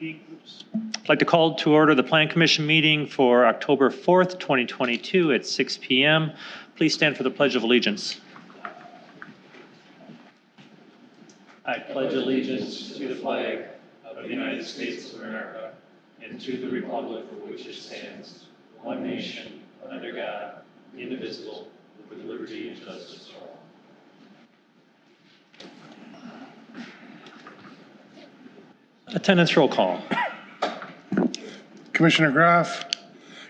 I'd like to call to order the Plan Commission meeting for October 4th, 2022 at 6 p.m. Please stand for the Pledge of Allegiance. I pledge allegiance to the flag of the United States of America and to the republic for which it stands, one nation, under God, indivisible, with liberty and justice for all. Attendance roll call. Commissioner Graff,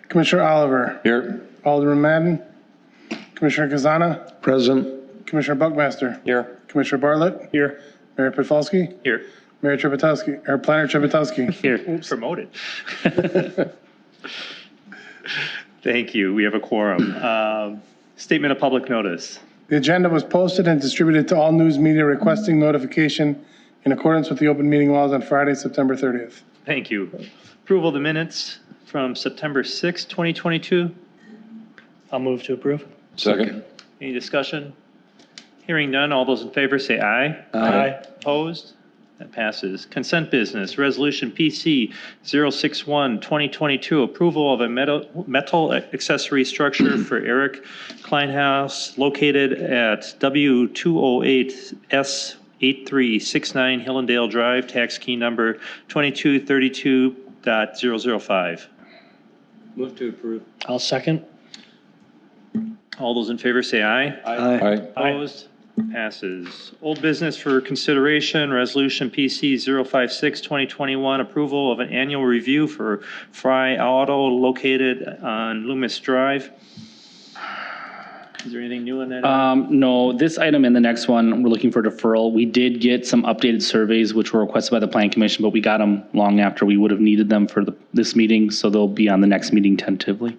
Commissioner Oliver. Here. Alderman Madden, Commissioner Kazana, Present. Commissioner Buckmaster. Here. Commissioner Bartlett. Here. Mayor Podfolsky. Here. Mayor Trepetowski, or Planner Trepetowski. Here. Promoted. Thank you. We have a quorum. Statement of public notice. The agenda was posted and distributed to all news media requesting notification in accordance with the open meeting laws on Friday, September 30th. Thank you. Approval of the minutes from September 6th, 2022. I'll move to approve. Second. Any discussion? Hearing none, all those in favor say aye. Aye. Opposed? That passes. Consent business, Resolution PC 061-2022, approval of a metal accessory structure for Eric Kleinhaus located at W208S8369 Hillendale Drive, tax key number 2232.005. Move to approve. I'll second. All those in favor say aye. Aye. Opposed? Passes. Old business for consideration, Resolution PC 056-2021, approval of an annual review for Fry Auto located on Loomis Drive. Is there anything new in that? No, this item and the next one, we're looking for deferral. We did get some updated surveys, which were requested by the Plan Commission, but we got them long after we would have needed them for this meeting, so they'll be on the next meeting tentatively.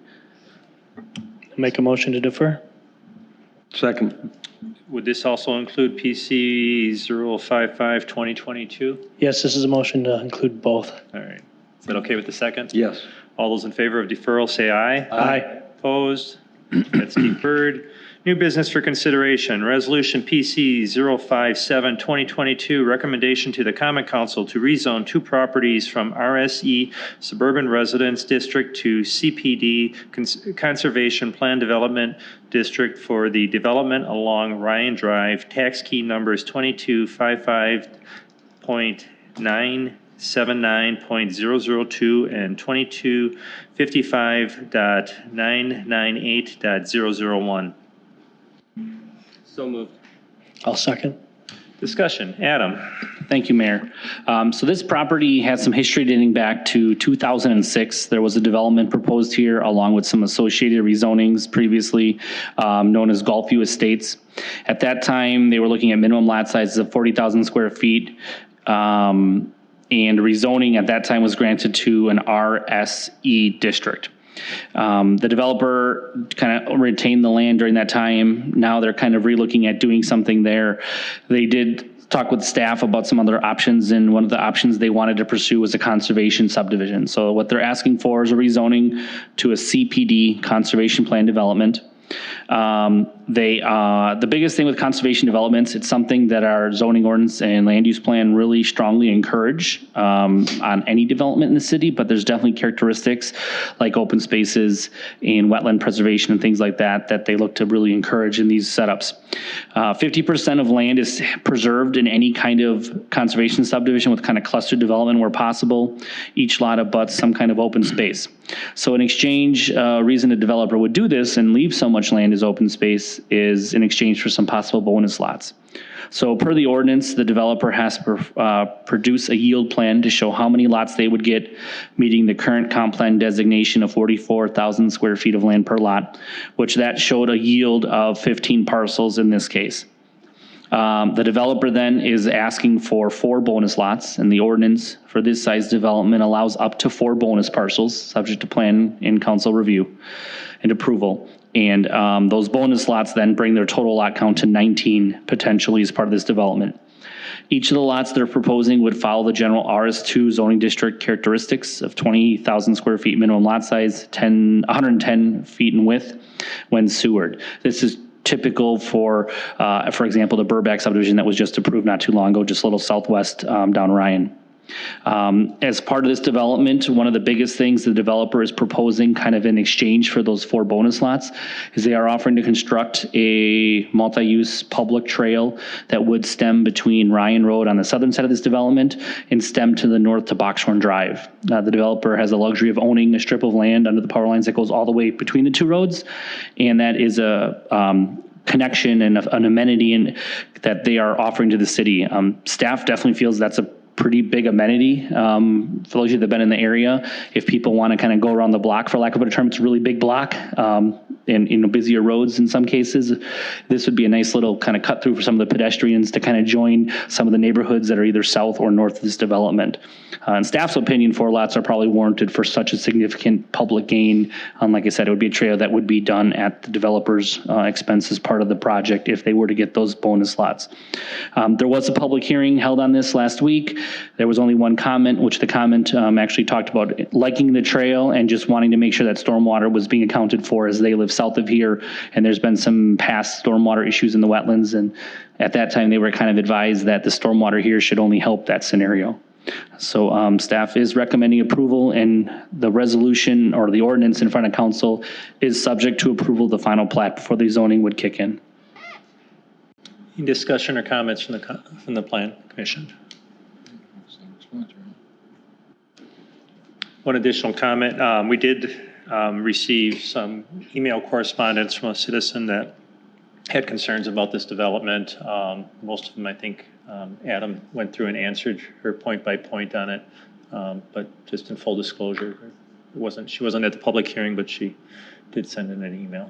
Make a motion to defer. Second. Would this also include PC 055-2022? Yes, this is a motion to include both. All right. Is that okay with the second? Yes. All those in favor of deferral say aye. Aye. Opposed? That's deferred. New business for consideration, Resolution PC 057-2022, recommendation to the Common Council to rezone two properties from RSE Suburban Residence District to CPD Conservation Plan Development District for the development along Ryan Drive, tax key numbers 2255.979.002 and 2255.998.001. So moved. I'll second. Discussion. Adam. Thank you, Mayor. So this property has some history dating back to 2006. There was a development proposed here along with some associated rezonings previously known as Gulfview Estates. At that time, they were looking at minimum lot sizes of 40,000 square feet. And rezoning at that time was granted to an RSE district. The developer kind of retained the land during that time. Now they're kind of relooking at doing something there. They did talk with staff about some other options, and one of the options they wanted to pursue was a conservation subdivision. So what they're asking for is a rezoning to a CPD, conservation plan development. The biggest thing with conservation developments, it's something that our zoning ordinance and land use plan really strongly encourage on any development in the city, but there's definitely characteristics like open spaces and wetland preservation and things like that that they look to really encourage in these setups. 50% of land is preserved in any kind of conservation subdivision with kind of cluster development where possible. Each lot abuts some kind of open space. So in exchange, reason a developer would do this and leave so much land as open space is in exchange for some possible bonus lots. So per the ordinance, the developer has to produce a yield plan to show how many lots they would get, meeting the current comp plan designation of 44,000 square feet of land per lot, which that showed a yield of 15 parcels in this case. The developer then is asking for 4 bonus lots, and the ordinance for this size development allows up to 4 bonus parcels, subject to plan and council review and approval. And those bonus lots then bring their total lot count to 19 potentially as part of this development. Each of the lots they're proposing would follow the general RS2 zoning district characteristics of 20,000 square feet minimum lot size, 110 feet in width when sewered. This is typical for example, the Burbank subdivision that was just approved not too long ago, just a little southwest down Ryan. As part of this development, one of the biggest things the developer is proposing kind of in exchange for those 4 bonus lots is they are offering to construct a multi-use public trail that would stem between Ryan Road on the southern side of this development and stem to the north to Boxhorn Drive. The developer has the luxury of owning a strip of land under the power lines that goes all the way between the 2 roads, and that is a connection and an amenity that they are offering to the city. Staff definitely feels that's a pretty big amenity. For those of you that have been in the area, if people want to kind of go around the block, for lack of a better term, it's a really big block, and busier roads in some cases. This would be a nice little kind of cut through for some of the pedestrians to kind of join some of the neighborhoods that are either south or north of this development. In staff's opinion, 4 lots are probably warranted for such a significant public gain. Like I said, it would be a trail that would be done at the developer's expense as part of the project if they were to get those bonus lots. There was a public hearing held on this last week. There was only one comment, which the comment actually talked about liking the trail and just wanting to make sure that stormwater was being accounted for as they live south of here. And there's been some past stormwater issues in the wetlands. And at that time, they were kind of advised that the stormwater here should only help that scenario. So staff is recommending approval, and the resolution or the ordinance in front of council is subject to approval of the final plat before the zoning would kick in. Any discussion or comments from the Plan Commission? One additional comment, we did receive some email correspondence from a citizen that had concerns about this development. Most of them, I think, Adam went through and answered her point by point on it. But just in full disclosure, she wasn't at the public hearing, but she did send in an email.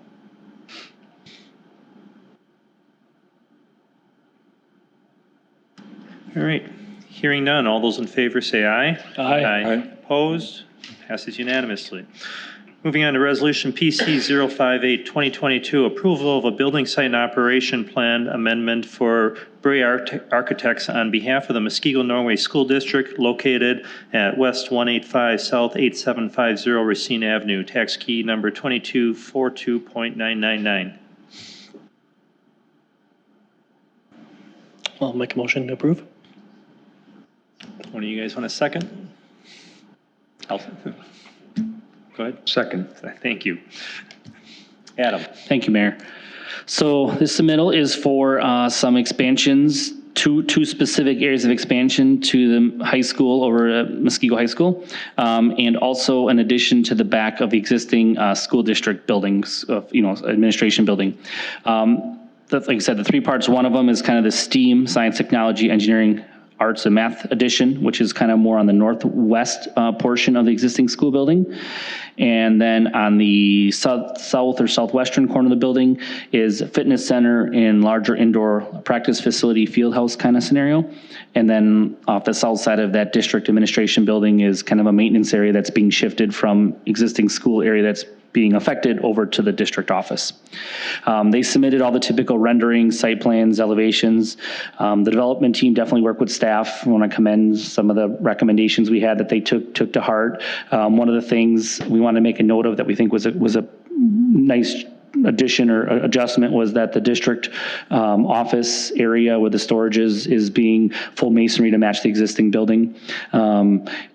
All right, hearing none, all those in favor say aye. Aye. Opposed? Passes unanimously. Moving on to Resolution PC 058, 2022, approval of a building site and operation plan amendment for Bray Architects on behalf of the Muskego Norway School District located at West 185 South 8750 Racine Avenue, tax key number 2242.999. I'll make a motion to approve. One of you guys want a second? Go ahead. Second. Thank you. Adam. Thank you, Mayor. So this submittal is for some expansions, two specific areas of expansion to the high school over at Muskego High School, and also an addition to the back of the existing school district buildings, administration building. Like I said, the 3 parts, one of them is kind of the STEAM, science, technology, engineering, arts and math addition, which is kind of more on the northwest portion of the existing school building. And then on the south or southwestern corner of the building is a fitness center and larger indoor practice facility, field house kind of scenario. And then off the south side of that district administration building is kind of a maintenance area that's being shifted from existing school area that's being affected over to the district office. They submitted all the typical renderings, site plans, elevations. The development team definitely worked with staff. I want to commend some of the recommendations we had that they took to heart. One of the things we want to make a note of that we think was a nice addition or adjustment was that the district office area where the storage is being full masonry to match the existing building.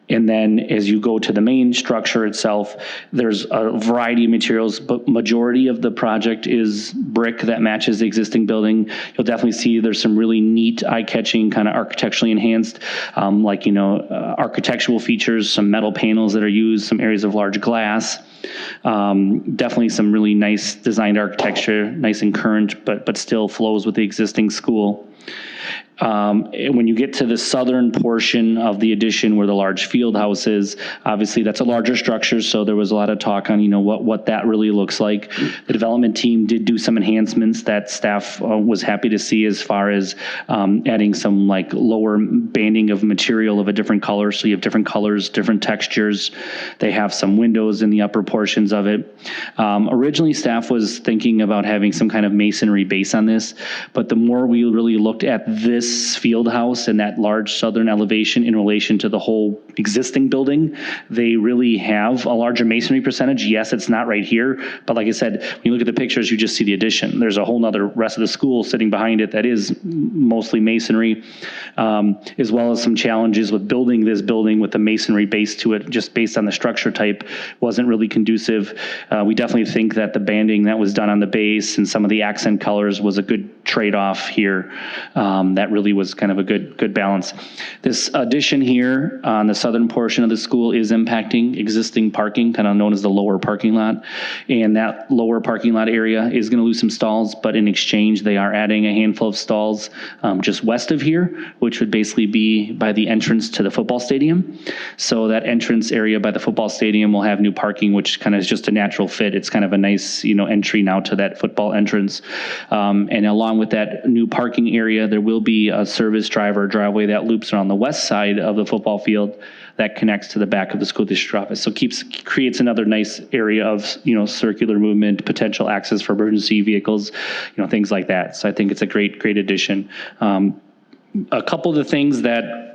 And then as you go to the main structure itself, there's a variety of materials, but majority of the project is brick that matches the existing building. You'll definitely see there's some really neat, eye-catching, kind of architecturally enhanced, architectural features, some metal panels that are used, some areas of large glass. Definitely some really nice designed architecture, nice and current, but still flows with the existing school. When you get to the southern portion of the addition where the large field house is, obviously that's a larger structure, so there was a lot of talk on, what that really looks like. The development team did do some enhancements that staff was happy to see as far as adding some lower banding of material of a different color, so you have different colors, different textures. They have some windows in the upper portions of it. Originally, staff was thinking about having some kind of masonry base on this, but the more we really looked at this field house and that large southern elevation in relation to the whole existing building. They really have a larger masonry percentage. Yes, it's not right here, but like I said, when you look at the pictures, you just see the addition. There's a whole nother rest of the school sitting behind it that is mostly masonry, as well as some challenges with building this building with the masonry base to it, just based on the structure type, wasn't really conducive. We definitely think that the banding that was done on the base and some of the accent colors was a good trade-off here. That really was kind of a good balance. This addition here on the southern portion of the school is impacting existing parking, kind of known as the lower parking lot. And that lower parking lot area is going to lose some stalls, but in exchange, they are adding a handful of stalls just west of here, which would basically be by the entrance to the football stadium. So that entrance area by the football stadium will have new parking, which kind of is just a natural fit. It's kind of a nice, entry now to that football entrance. And along with that new parking area, there will be a service driveway that loops around the west side of the football field that connects to the back of the school district office. So creates another nice area of, circular movement, potential access for emergency vehicles, things like that. So I think it's a great addition. A couple of the things that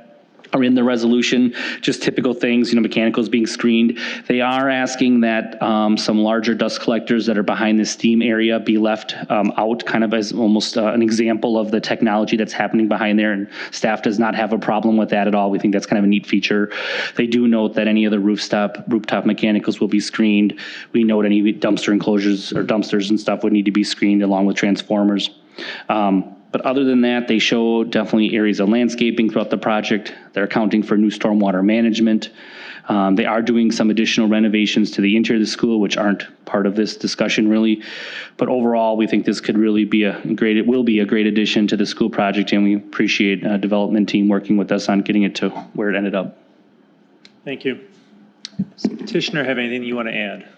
are in the resolution, just typical things, mechanicals being screened. They are asking that some larger dust collectors that are behind the steam area be left out, kind of as almost an example of the technology that's happening behind there, and staff does not have a problem with that at all. We think that's kind of a neat feature. They do note that any of the rooftop mechanicals will be screened. We note any dumpster enclosures or dumpsters and stuff would need to be screened along with transformers. But other than that, they show definitely areas of landscaping throughout the project. They're accounting for new stormwater management. They are doing some additional renovations to the interior of the school, which aren't part of this discussion really. But overall, we think this could really be it will be a great addition to the school project, and we appreciate a development team working with us on getting it to where it ended up. Thank you. Does the petitioner have anything you want to add?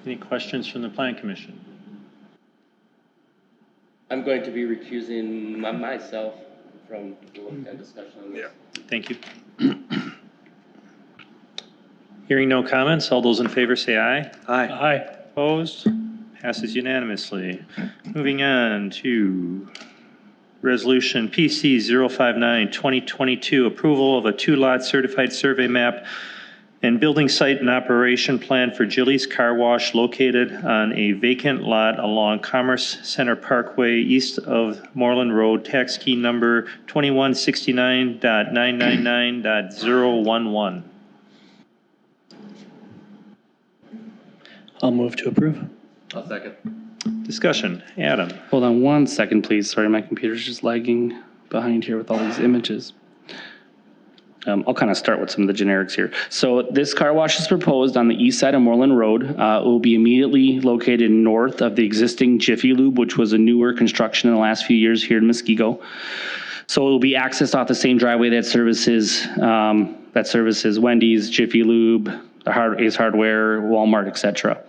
Any questions from the Plan Commission? I'm going to be recusing myself from the discussion on this. Thank you. Hearing no comments, all those in favor say aye. Aye. Opposed? Passes unanimously. Moving on to Resolution PC 059-2022, approval of a two-lot certified survey map and building site and operation plan for Jilly's Car Wash located on a vacant lot along Commerce Center Parkway east of Moreland Road, tax key number 2169.999.011. I'll move to approve. I'll second. Discussion. Adam. Hold on one second, please. Sorry, my computer's just lagging behind here with all these images. I'll kind of start with some of the generics here. So this car wash is proposed on the east side of Moreland Road. It will be immediately located north of the existing Jiffy Lube, which was a newer construction in the last few years here in Muskego. So it will be accessed off the same driveway that services Wendy's, Jiffy Lube, Ace Hardware, Walmart, etc.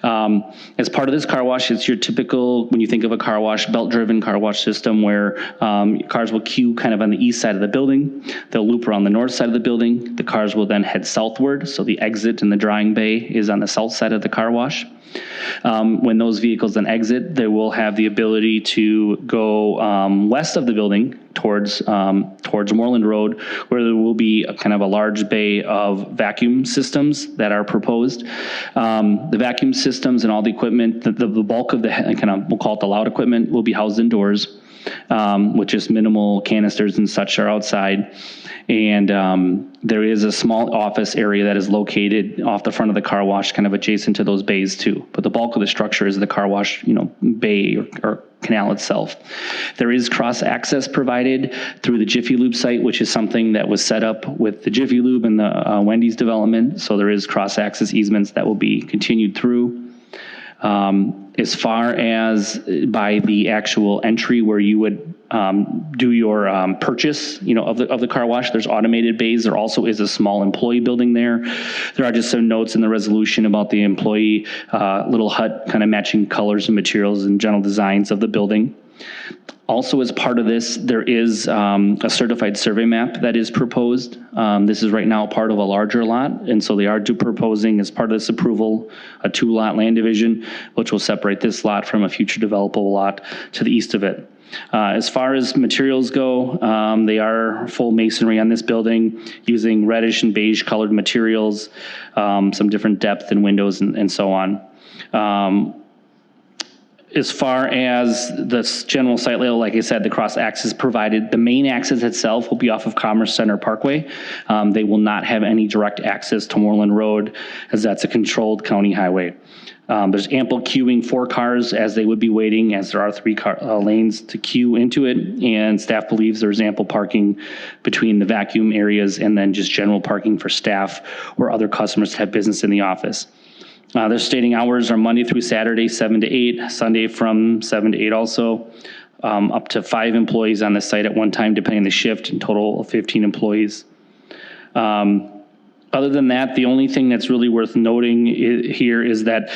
As part of this car wash, it's your typical, when you think of a car wash, belt-driven car wash system where cars will queue kind of on the east side of the building. They'll loop around the north side of the building. The cars will then head southward, so the exit and the drying bay is on the south side of the car wash. When those vehicles then exit, they will have the ability to go west of the building towards Moreland Road, where there will be a kind of a large bay of vacuum systems that are proposed. The vacuum systems and all the equipment, the bulk of the kind of, we'll call it the loud equipment, will be housed indoors, with just minimal canisters and such are outside. And there is a small office area that is located off the front of the car wash, kind of adjacent to those bays too. But the bulk of the structure is the car wash, bay or canal itself. There is cross access provided through the Jiffy Lube site, which is something that was set up with the Jiffy Lube and the Wendy's development. So there is cross access easements that will be continued through. As far as by the actual entry where you would do your purchase, of the car wash, there's automated bays. There also is a small employee building there. There are just some notes in the resolution about the employee little hut, kind of matching colors and materials and general designs of the building. Also, as part of this, there is a certified survey map that is proposed. This is right now part of a larger lot, and so they are proposing, as part of this approval, a 2-lot land division, which will separate this lot from a future developable lot to the east of it. As far as materials go, they are full masonry on this building using reddish and beige colored materials, some different depth in windows and so on. As far as the general site layout, like I said, the cross access provided, the main access itself will be off of Commerce Center Parkway. They will not have any direct access to Moreland Road, as that's a controlled county highway. There's ample queuing for cars as they would be waiting, as there are 3 lanes to queue into it, and staff believes there's ample parking between the vacuum areas and then just general parking for staff or other customers that have business in the office. Their stating hours are Monday through Saturday, 7 to 8, Sunday from 7 to 8 also. Up to 5 employees on the site at one time, depending on the shift, in total of 15 employees. Other than that, the only thing that's really worth noting here is that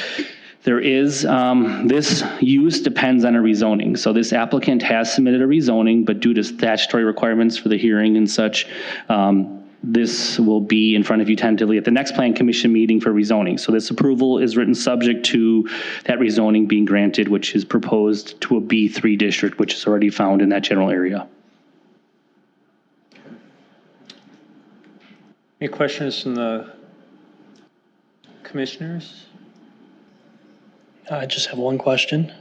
there is, this use depends on a rezoning. So this applicant has submitted a rezoning, but due to statutory requirements for the hearing and such, this will be in front of you tentatively at the next Plan Commission meeting for rezoning. So this approval is written subject to that rezoning being granted, which is proposed to a B3 district, which is already found in that general area. Any questions from the commissioners? I just have one question.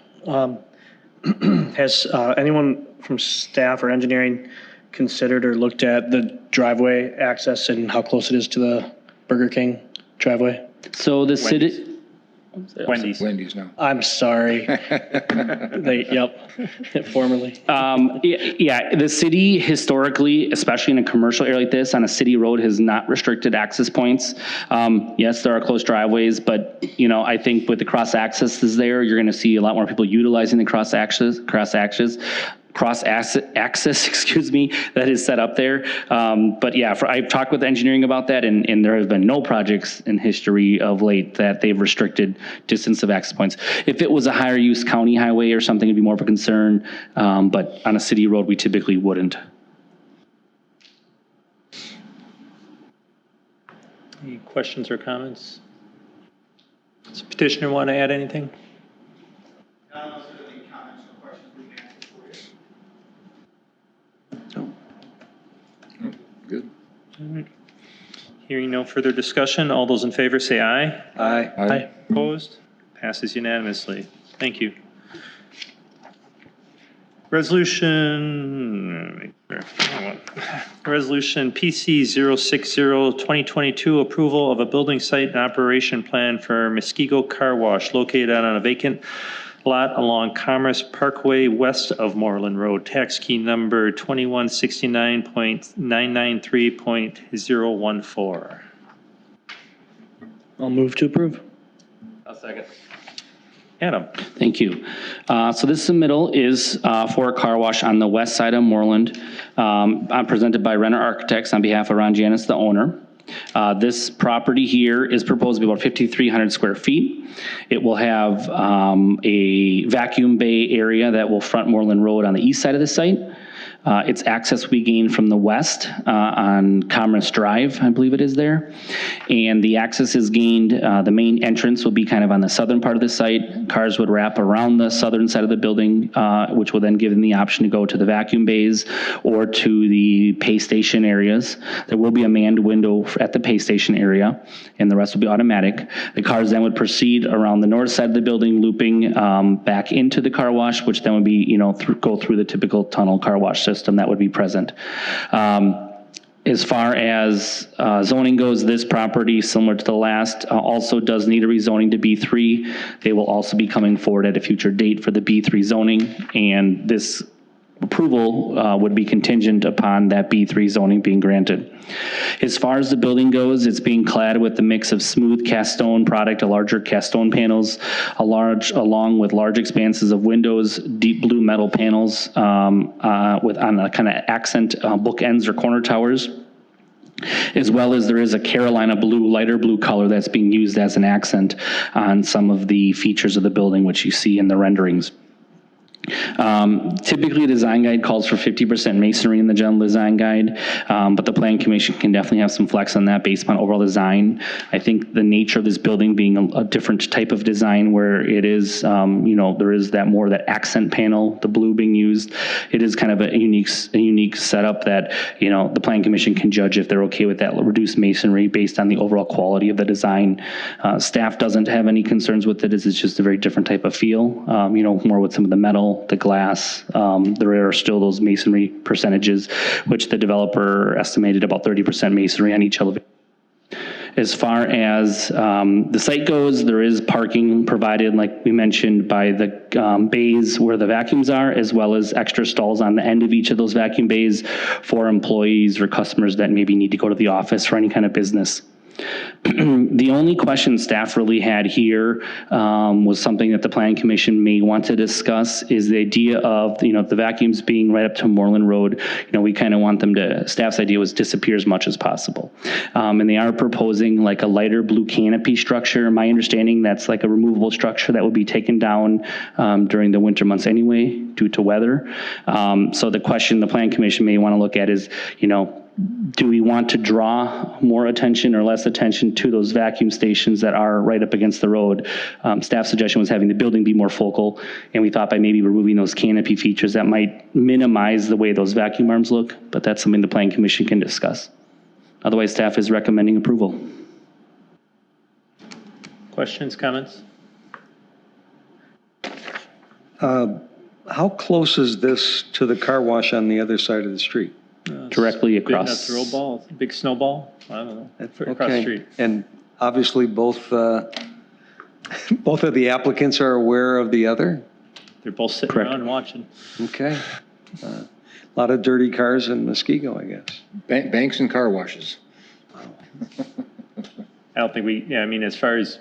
Has anyone from staff or engineering considered or looked at the driveway access and how close it is to the Burger King driveway? So the city, Wendy's. now. I'm sorry. Formerly. yeah, the city historically, especially in a commercial area like this, on a city road, has not restricted access points. Yes, there are close driveways, but I think with the cross accesses there, you're going to see a lot more people utilizing the cross access, excuse me, that is set up there. But yeah, I've talked with engineering about that, and there have been no projects in history of late that they've restricted distance of access points. If it was a higher use county highway or something, it'd be more of a concern. But on a city road, we typically wouldn't. Any questions or comments? Does the petitioner want to add anything? Good. Hearing no further discussion, all those in favor say aye. Aye. Aye. Opposed? Passes unanimously. Thank you. Resolution PC 060-2022, approval of a building site and operation plan for Muskego Car Wash located on a vacant lot along Commerce Parkway west of Moreland Road, tax key number 2169.993.014. I'll move to approve. I'll second. Adam. Thank you. So this submittal is for a car wash on the west side of Moreland, presented by Renner Architects on behalf of Ron Janis, the owner. This property here is proposed to be about 5,300 square feet. It will have a vacuum bay area that will front Moreland Road on the east side of the site. Its access will be gained from the west on Commerce Drive, I believe it is there. And the access is gained, the main entrance will be kind of on the southern part of the site. Cars would wrap around the southern side of the building, which will then give them the option to go to the vacuum bays or to the pay station areas. There will be a manned window at the pay station area, and the rest will be automatic. The cars then would proceed around the north side of the building, looping back into the car wash, which then would be, go through the typical tunnel car wash system that would be present. As far as zoning goes, this property, similar to the last, also does need a rezoning to B3. They will also be coming forward at a future date for the B3 zoning, and this approval would be contingent upon that B3 zoning being granted. As far as the building goes, it's being clad with a mix of smooth cast stone product, a larger cast stone panels, along with large expanses of windows, deep blue metal panels on a kind of accent bookends or corner towers. As well as there is a Carolina blue, lighter blue color that's being used as an accent on some of the features of the building, which you see in the renderings. Typically, a design guide calls for 50% masonry in the general design guide, but the plan commission can definitely have some flex on that based on overall design. I think the nature of this building being a different type of design where it is, there is that accent panel, the blue being used. It is kind of a unique setup that, the plan commission can judge if they're okay with that reduced masonry based on the overall quality of the design. Staff doesn't have any concerns with it. It's just a very different type of feel, more with some of the metal, the glass. There are still those masonry percentages, which the developer estimated about 30% masonry on each elevation. As far as the site goes, there is parking provided, like we mentioned, by the bays where the vacuums are, as well as extra stalls on the end of each of those vacuum bays for employees or customers that maybe need to go to the office for any kind of business. The only question staff really had here was something that the planning commission may want to discuss is the idea of, the vacuums being right up to Moreland Road. We kind of want them to, staff's idea was disappear as much as possible. And they are proposing like a lighter blue canopy structure. My understanding, that's like a removable structure that would be taken down during the winter months anyway, due to weather. So the question the planning commission may want to look at is, do we want to draw more attention or less attention to those vacuum stations that are right up against the road? Staff suggestion was having the building be more focal, and we thought by maybe removing those canopy features that might minimize the way those vacuum arms look, but that's something the planning commission can discuss. Otherwise, staff is recommending approval. Questions, comments? How close is this to the car wash on the other side of the street? Directly across. Throw ball, big snowball? I don't know. Across the Okay. street. And obviously both of the applicants are aware of the other? They're both sitting Correct. around watching. Okay. A lot of dirty cars in Muskego, I guess. Banks and car washes. I don't think as far as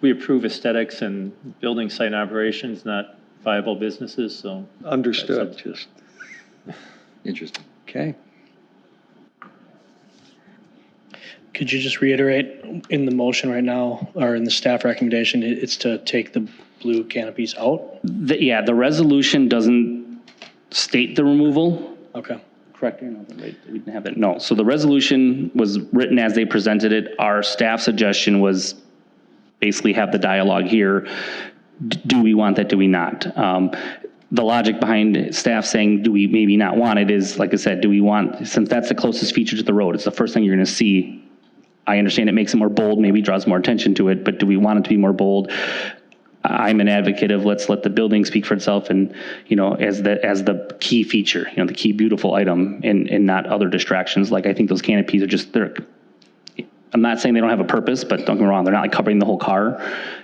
we approve aesthetics and building site operations, not viable businesses, so. Understood, That's up to- just, Interesting. okay. Could you just reiterate in the motion right now, or in the staff recommendation, it's to take the blue canopies out? The resolution doesn't state the removal. Okay. Correct. We didn't have that. No. So the resolution was written as they presented it. Our staff suggestion was basically have the dialogue here. Do we want that? Do we not? The logic behind staff saying, do we maybe not want it is, like I said, do we want, since that's the closest feature to the road, it's the first thing you're going to see. I understand it makes it more bold, maybe draws more attention to it, but do we want it to be more bold? I'm an advocate of let's let the building speak for itself and, as the key feature, the key beautiful item and not other distractions. Like I think those canopies are I'm not saying they don't have a purpose, but don't get me wrong, they're not like covering the whole car.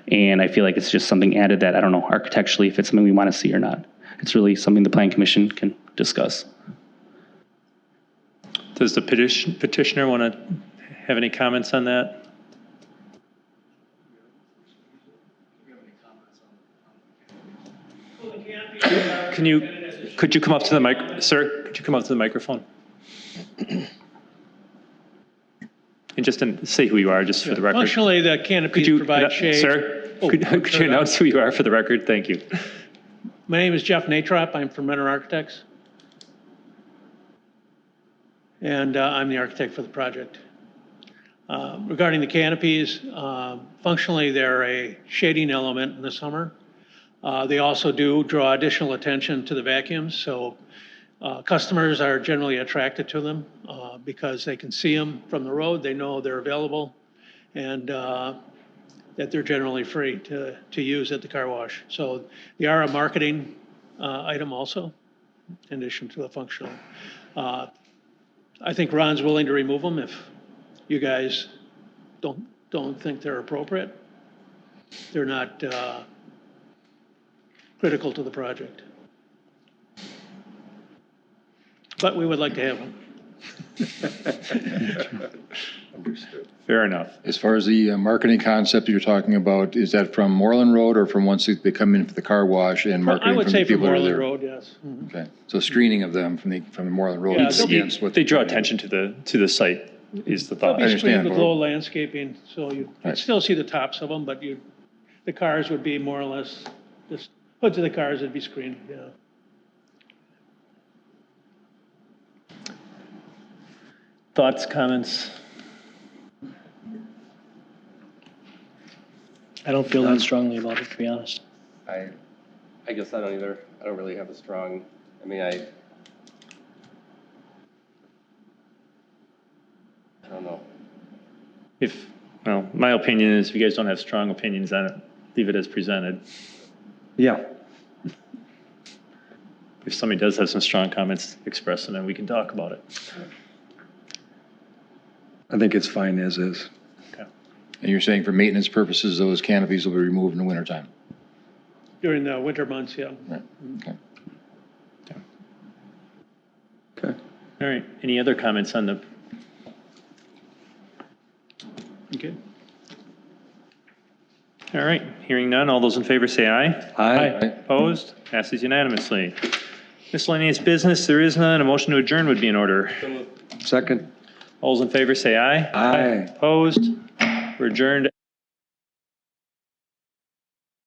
And I feel like it's just something added that, I don't know, architecturally, if it's something we want to see or not. It's really something the Plan Commission can discuss. Does the petitioner want to have any comments on that? Could you come up to the mic, sir? Could you come up to the microphone? And just say who you are, just for the record. Functionally, the Could canopies you, provide shade. sir, Oh, could you announce who you are for the record? Thank you. My name is Jeff Natrop. I'm from Mentor Architects. And I'm the architect for the project. Regarding the canopies, functionally, they're a shading element in the summer. They also do draw additional attention to the vacuums, so customers are generally attracted to them because they can see them from the road, they know they're available, and that they're generally free to use at the car wash. So they are a marketing item also, in addition to the functional. I think Ron's willing to remove them if you guys don't think they're appropriate. They're not critical to the project. But we would like to have them. Fair enough. As far as the marketing concept you're talking about, is that from Moreland Road or from once they come in for the car wash and I marketing would from say the from people that are Moreland there? Road, yes. Mhm. Okay, so screening of them from the Moreland Road Yeah, is they'll be- against what They draw attention to the site, is the They'll thought. be screened understand, with but- low landscaping, so you'd Right. still see the tops of them, but the cars would be more or less just hoods of the cars would be screened, yeah. Thoughts, comments? I don't feel that strongly about it, to be honest. I guess I don't either. I don't really have a strong, I mean, I don't know. Well, my opinion is if you guys don't have strong opinions on it, leave it as presented. Yeah. If somebody does have some strong comments, express them and we can talk about it. I think it's fine as is. Okay. And you're saying for maintenance purposes, those canopies will be removed in the wintertime? During the winter months, yeah. Right, okay. Okay. All right, any other comments on the? Okay. All right, hearing none, all those in favor say aye. Aye. Opposed? Passes unanimously. Miscellaneous business, there is none. A motion to adjourn would be in order. Second. All those in favor say aye. Aye. Opposed? We're adjourned